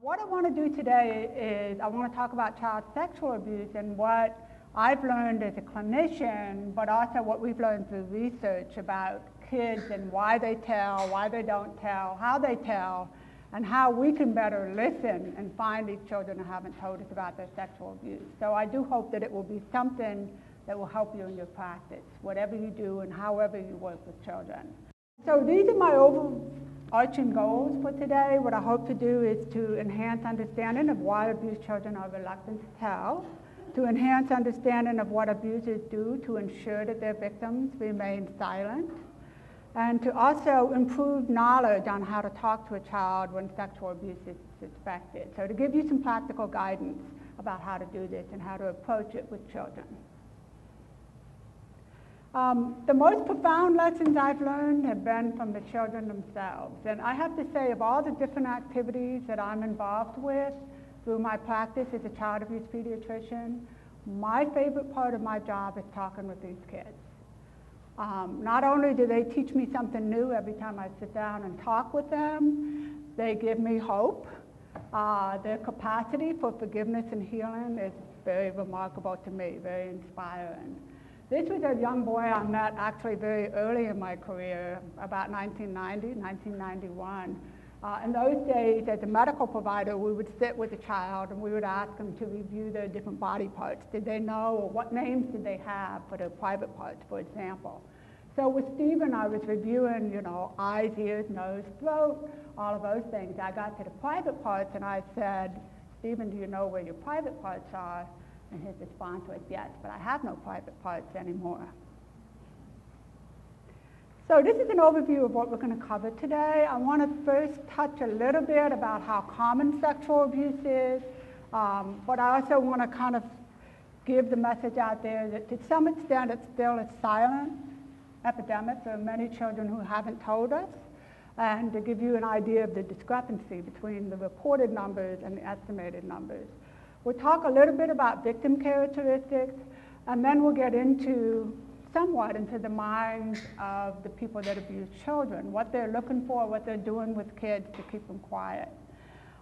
What I want to do today is I want to talk about child sexual abuse and what I've learned as a clinician, but also what we've learned through research about kids and why they tell, why they don't tell, how they tell, and how we can better listen and find these children who haven't told us about their sexual abuse. So I do hope that it will be something that will help you in your practice, whatever you do and however you work with children. So these are my overarching goals for today. What I hope to do is to enhance understanding of why abused children are reluctant to tell, to enhance understanding of what abusers do to ensure that their victims remain silent, and to also improve knowledge on how to talk to a child when sexual abuse is suspected. So to give you some practical guidance about how to do this and how to approach it with children. The most profound lessons I've learned have been from the children themselves. And I have to say, of all the different activities that I'm involved with through my practice as a child abuse pediatrician, my favorite part of my job is talking with these kids. Not only do they teach me something new every time I sit down and talk with them, they give me hope. Their capacity for forgiveness and healing is very remarkable to me, very inspiring. This was a young boy I met actually very early in my career, about 1990, 1991. In those days, as a medical provider, we would sit with a child and we would ask them to review their different body parts. Did they know, or what names did they have for their private parts, for example? So with Stephen, I was reviewing, eyes, ears, nose, throat, all of those things. I got to the private parts and I said, Stephen, do you know where your private parts are? And his response was, yes, but I have no private parts anymore. So this is an overview of what we're going to cover today. I want to first touch a little bit about how common sexual abuse is, but I also want to kind of give the message out there that to some extent it's still a silent epidemic. There are many children who haven't told us, and to give you an idea of the discrepancy between the reported numbers and the estimated numbers. We'll talk a little bit about victim characteristics, and then we'll get somewhat into the minds of the people that abuse children, what they're looking for, what they're doing with kids to keep them quiet.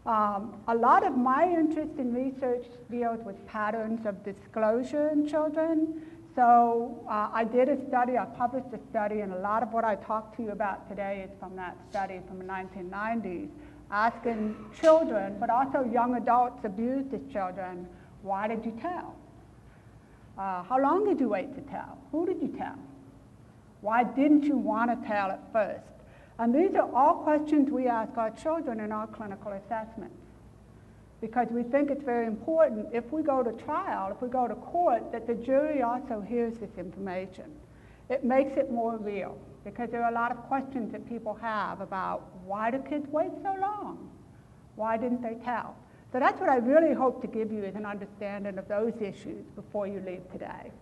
A lot of my interest in research deals with patterns of disclosure in children. So I did a study, I published a study, and a lot of what I talked to you about today is from that study from the 1990s. Asking children, but also young adults abused as children, why did you tell? How long did you wait to tell? Who did you tell? Why didn't you want to tell at first? And these are all questions we ask our children in our clinical assessments, because we think it's very important if we go to trial, if we go to court, that the jury also hears this information. It makes it more real, because there are a lot of questions that people have about why do kids wait so long? Why didn't they tell? So that's what I really hope to give you, is an understanding of those issues before you leave today.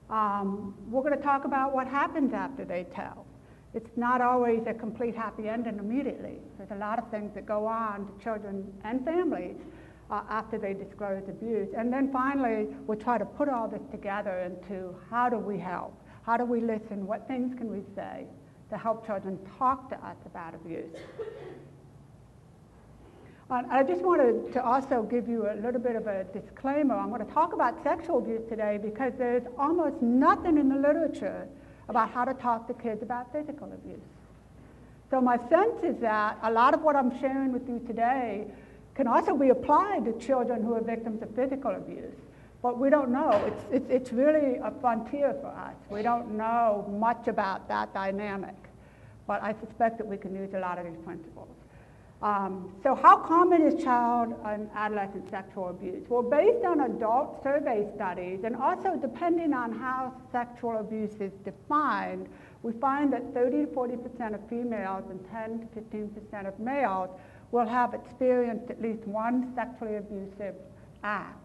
We're going to talk about what happens after they tell. It's not always a complete happy ending immediately. There's a lot of things that go on to children and families after they disclose abuse. And then finally, we'll try to put all this together into how do we help? How do we listen? What things can we say to help children talk to us about abuse? I just wanted to also give you a little bit of a disclaimer. I'm going to talk about sexual abuse today because there's almost nothing in the literature about how to talk to kids about physical abuse. So my sense is that a lot of what I'm sharing with you today can also be applied to children who are victims of physical abuse. But we don't know. It's really a frontier for us. We don't know much about that dynamic. But I suspect that we can use a lot of these principles. So how common is child and adolescent sexual abuse? Well, based on adult survey studies, and also depending on how sexual abuse is defined, we find that 30 to 40% of females and 10 to 15% of males will have experienced at least one sexually abusive act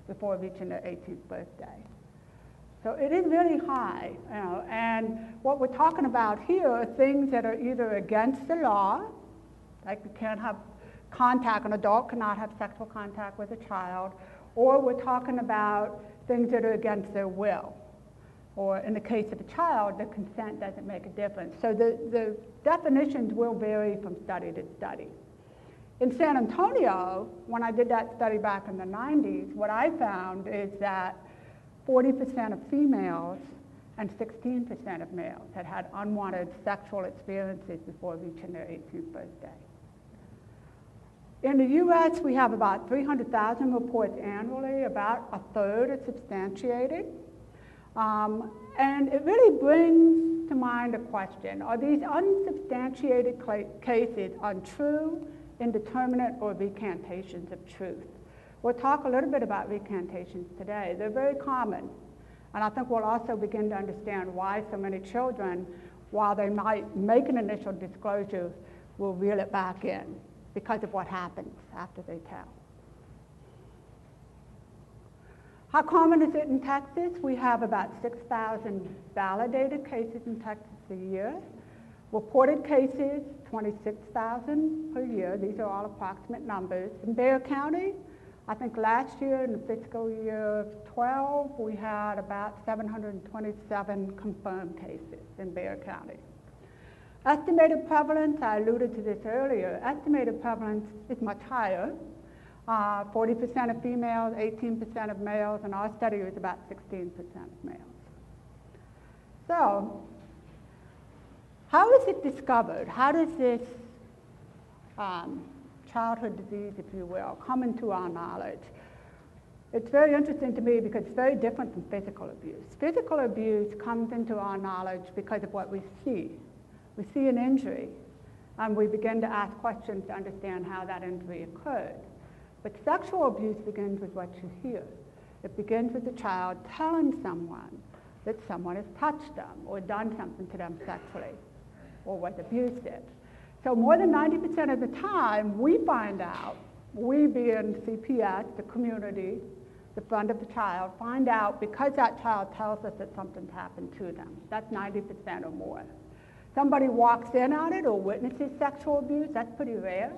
before reaching their 18th birthday. So it is really high, and what we're talking about here are things that are either against the law, like you can't have contact, an adult cannot have sexual contact with a child, or we're talking about things that are against their will. Or in the case of a child, the consent doesn't make a difference. So the definitions will vary from study to study. In San Antonio, when I did that study back in the 90s, what I found is that 40% of females and 16% of males had had unwanted sexual experiences before reaching their 18th birthday. In the US, we have about 300,000 reports annually, about a third are substantiated. And it really brings to mind a question: are these unsubstantiated cases untrue, indeterminate, or recantations of truth? We'll talk a little bit about recantations today. They're very common. And I think we'll also begin to understand why so many children, while they might make an initial disclosure, will reel it back in because of what happens after they tell. How common is it in Texas? We have about 6,000 validated cases in Texas a year. Reported cases, 26,000 per year. These are all approximate numbers. In Bexar County, I think last year, in the fiscal year 12, we had about 727 confirmed cases in Bexar County. Estimated prevalence, I alluded to this earlier, estimated prevalence is much higher. 40% of females, 18% of males, and our study was about 16% of males. So, how is it discovered? How does this childhood disease, if you will, come into our knowledge? It's very interesting to me because it's very different from physical abuse. Physical abuse comes into our knowledge because of what we see. We see an injury, and we begin to ask questions to understand how that injury occurred. But sexual abuse begins with what you hear. It begins with the child telling someone that someone has touched them or done something to them sexually or was abusive. So more than 90% of the time, we find out, we being CPS, the community, the friend of the child, find out because that child tells us that something's happened to them. That's 90% or more. Somebody walks in on it or witnesses sexual abuse, that's pretty rare.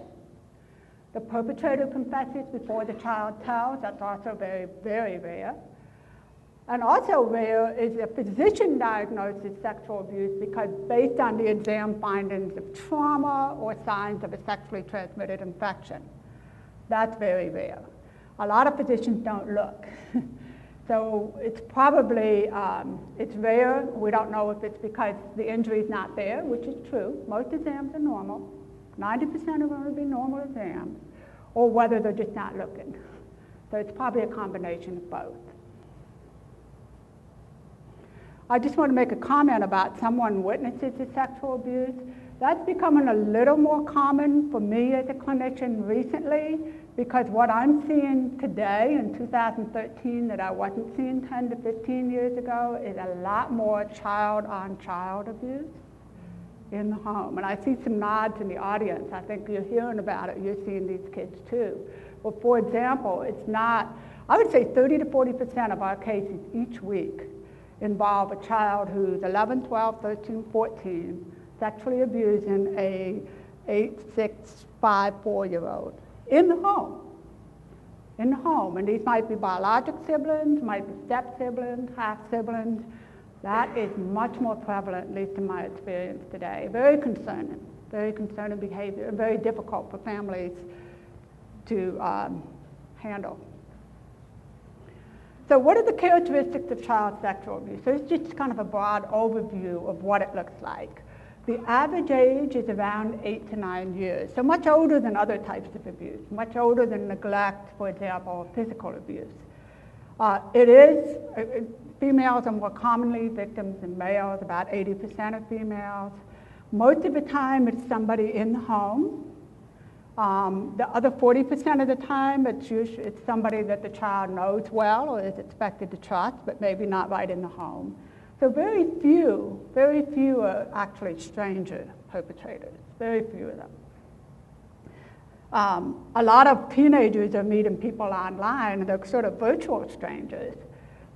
The perpetrator confesses before the child tells, that's also very, very rare. And also rare is a physician diagnoses sexual abuse because based on the exam findings of trauma or signs of a sexually transmitted infection. That's very rare. A lot of physicians don't look. So it's probably, it's rare. We don't know if it's because the injury's not there, which is true. Most exams are normal. 90% of them will be normal exams, or whether they're just not looking. So it's probably a combination of both. I just want to make a comment about someone witnesses to sexual abuse. That's becoming a little more common for me as a clinician recently, because what I'm seeing today in 2013 that I wasn't seeing 10 to 15 years ago is a lot more child-on-child abuse in the home. And I see some nods in the audience. I think you're hearing about it. You're seeing these kids too. Well, for example, it's not, I would say 30 to 40% of our cases each week involve a child who's 11, 12, 13, 14, sexually abusing a 8, 6, 5, 4-year-old in the home. In the home. And these might be biologic siblings, might be step siblings, half siblings. That is much more prevalent, at least in my experience today. Very concerning behavior, and very difficult for families to handle. So what are the characteristics of child sexual abuse? So it's just kind of a broad overview of what it looks like. The average age is around 8 to 9 years, so much older than other types of abuse, much older than neglect, for example, or physical abuse. Females are more commonly victims than males, about 80% of females. Most of the time it's somebody in the home. The other 40% of the time it's somebody that the child knows well or is expected to trust, but maybe not right in the home. So very few are actually stranger perpetrators, very few of them. A lot of teenagers are meeting people online, and they're sort of virtual strangers,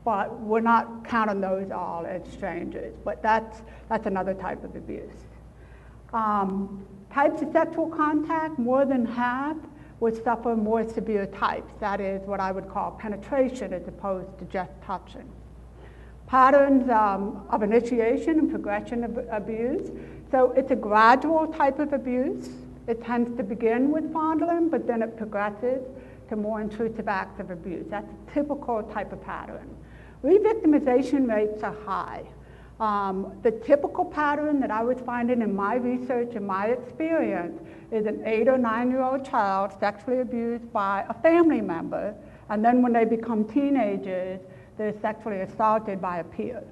but we're not counting those all as strangers, but that's another type of abuse. Types of sexual contact, more than half would suffer more severe types, that is what I would call penetration as opposed to just touching. Patterns of initiation and progression of abuse. So it's a gradual type of abuse. It tends to begin with fondling, but then it progresses to more intrusive acts of abuse. That's a typical type of pattern. Re-victimization rates are high. The typical pattern that I was finding in my research and my experience is an 8 or 9-year-old child sexually abused by a family member, and then when they become teenagers, they're sexually assaulted by a peer.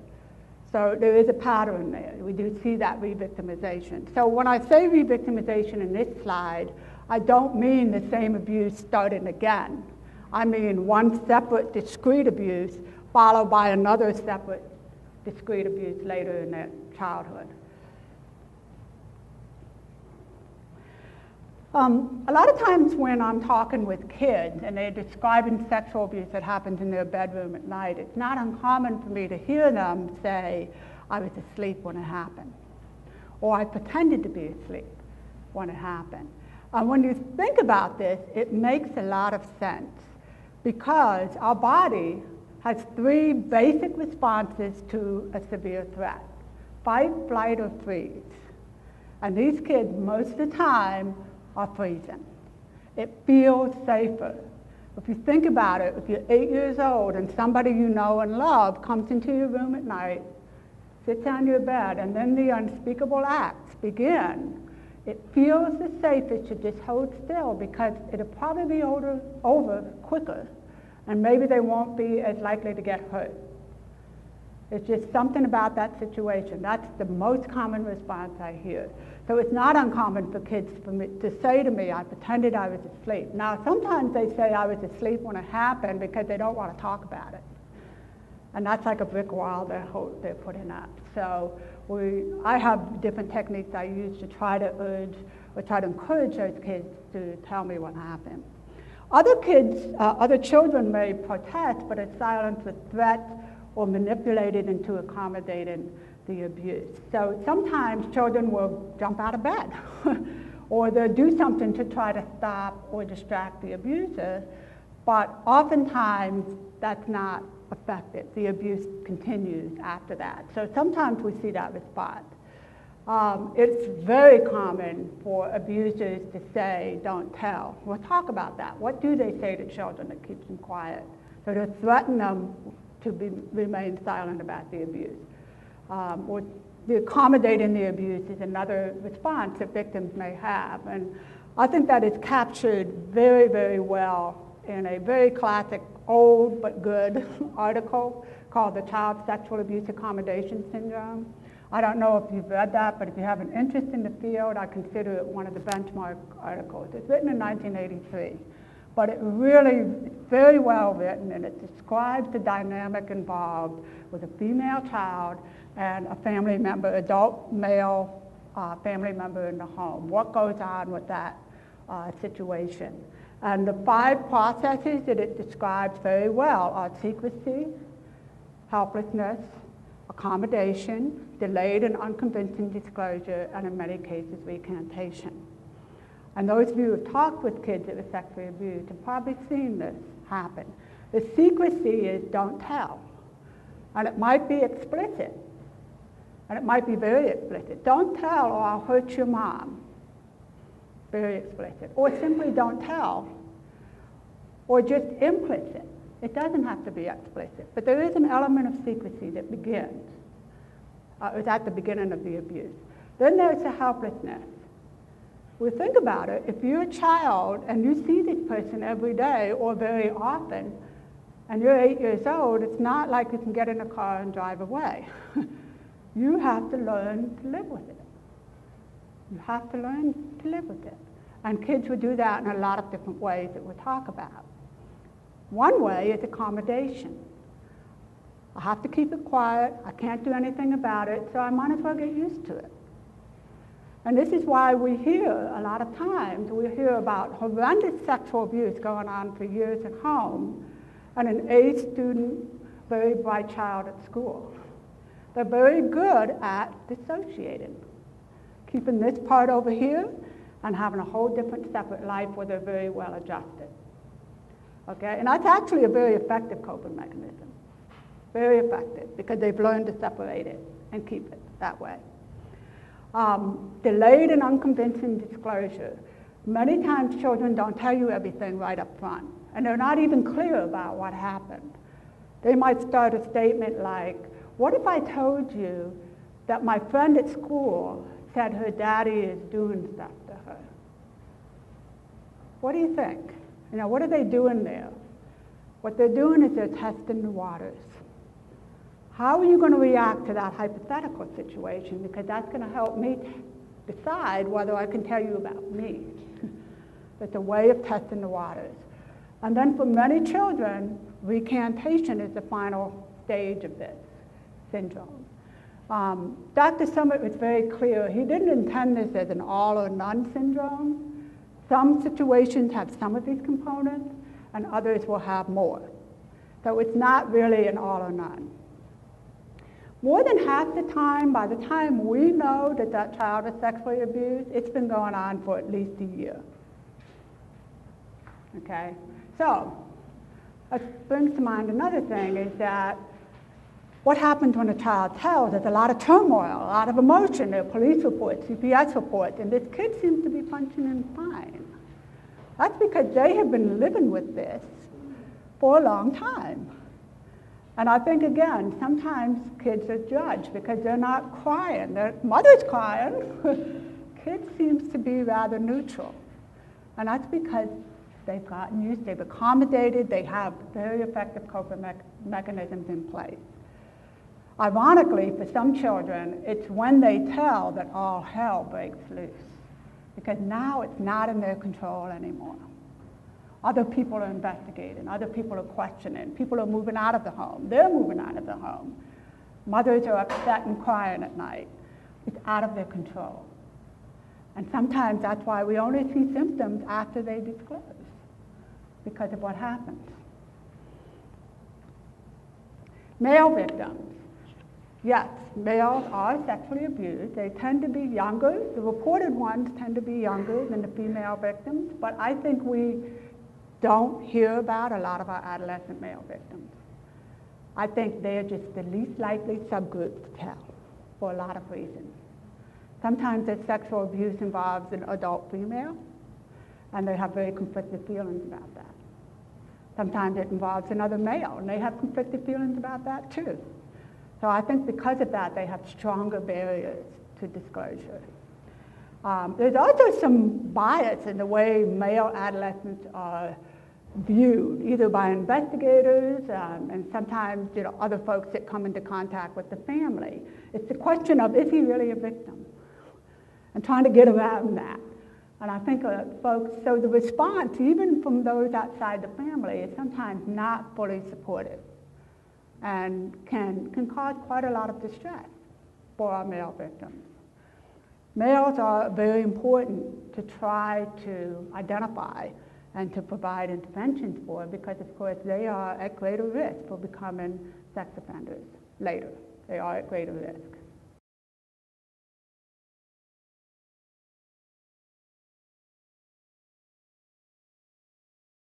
So there is a pattern there. We do see that re-victimization. So when I say re-victimization in this slide, I don't mean the same abuse starting again. I mean one separate discrete abuse followed by another separate discrete abuse later in their childhood. A lot of times when I'm talking with kids and they're describing sexual abuse that happens in their bedroom at night, it's not uncommon for me to hear them say, I was asleep when it happened, or I pretended to be asleep when it happened. When you think about this, it makes a lot of sense because our body has 3 basic responses to a severe threat: fight, flight, or freeze. And these kids, most of the time, are freezing. It feels safer. If you think about it, if you're 8 years old and somebody you know and love comes into your room at night, sits on your bed, and then the unspeakable acts begin, it feels the safest to just hold still because it'll probably be over quicker, and maybe they won't be as likely to get hurt. It's just something about that situation. That's the most common response I hear. So it's not uncommon for kids to say to me, I pretended I was asleep. Now, sometimes they say I was asleep when it happened because they don't want to talk about it. And that's like a brick wall they're putting up. So I have different techniques I use to try to encourage those kids to tell me what happened. Other children may protest, but are silenced with threats or manipulated into accommodating the abuse. So sometimes children will jump out of bed or they'll do something to try to stop or distract the abuser, but oftentimes that's not effective. The abuse continues after that. So sometimes we see that response. It's very common for abusers to say, don't tell. We'll talk about that. What do they say to children that keeps them quiet? So they threaten them to remain silent about the abuse. Or the accommodating the abuse is another response that victims may have. And I think that is captured very, very well in a very classic, old but good article called The Child Sexual Abuse Accommodation Syndrome. I don't know if you've read that, but if you have an interest in the field, I consider it one of the benchmark articles. It's written in 1983. But it really is very well written, and it describes the dynamic involved with a female child and a family member, adult male family member in the home. What goes on with that situation? And the 5 processes that it describes very well are secrecy, helplessness, accommodation, delayed and unconvincing disclosure, and in many cases, recantation. And those of you who have talked with kids that were sexually abused have probably seen this happen. The secrecy is don't tell. And it might be explicit. And it might be very explicit. Don't tell or I'll hurt your mom. Very explicit. Or simply don't tell. Or just implicit. It doesn't have to be explicit. But there is an element of secrecy that begins. It's at the beginning of the abuse. Then there's the helplessness. Well, think about it. If you're a child and you see this person every day or very often, and you're 8 years old, it's not like you can get in a car and drive away. You have to learn to live with it. You have to learn to live with it. And kids will do that in a lot of different ways that we'll talk about. One way is accommodation. I have to keep it quiet. I can't do anything about it, so I might as well get used to it. And this is why we hear, a lot of times, we hear about horrendous sexual abuse going on for years at home, and an A student, very bright child at school. They're very good at dissociating, keeping this part over here and having a whole different separate life where they're very well adjusted. Okay, and that's actually a very effective coping mechanism. Very effective, because they've learned to separate it and keep it that way. Delayed and unconvincing disclosure. Many times children don't tell you everything right up front, and they're not even clear about what happened. They might start a statement like, what if I told you that my friend at school said her daddy is doing stuff to her? What do you think? You know, what are they doing there? What they're doing is they're testing the waters. How are you going to react to that hypothetical situation? Because that's going to help me decide whether I can tell you about me. It's a way of testing the waters. And then for many children, recantation is the final stage of this syndrome. Dr. Summit was very clear. He didn't intend this as an all or none syndrome. Some situations have some of these components, and others will have more. So it's not really an all or none. More than half the time, by the time we know that that child is sexually abused, it's been going on for at least a year. Okay? So, it brings to mind another thing is that what happens when a child tells? There's a lot of turmoil, a lot of emotion. There are police reports, CPS reports, and this kid seems to be functioning fine. That's because they have been living with this for a long time. And I think, again, sometimes kids are judged because they're not crying. Their mother's crying. Kid seems to be rather neutral. And that's because they've gotten used, they've accommodated, they have very effective coping mechanisms in place. Ironically, for some children, it's when they tell that all hell breaks loose, because now it's not in their control anymore. Other people are investigating, other people are questioning, people are moving out of the home, they're moving out of the home. Mothers are upset and crying at night. It's out of their control. And sometimes that's why we only see symptoms after they disclose, because of what happens. Male victims. Yes, males are sexually abused. They tend to be younger. The reported ones tend to be younger than the female victims, but I think we don't hear about a lot of our adolescent male victims. I think they're just the least likely subgroup to tell for a lot of reasons. Sometimes the sexual abuse involves an adult female, and they have very conflicted feelings about that. Sometimes it involves another male, and they have conflicted feelings about that too. So I think because of that, they have stronger barriers to disclosure. There's also some bias in the way male adolescents are viewed, either by investigators and sometimes other folks that come into contact with the family. It's the question of, is he really a victim? And trying to get around that. And I think folks, so the response, even from those outside the family, is sometimes not fully supportive and can cause quite a lot of distress for our male victims. Males are very important to try to identify and to provide interventions for, because of course they are at greater risk for becoming sex offenders later. They are at greater risk.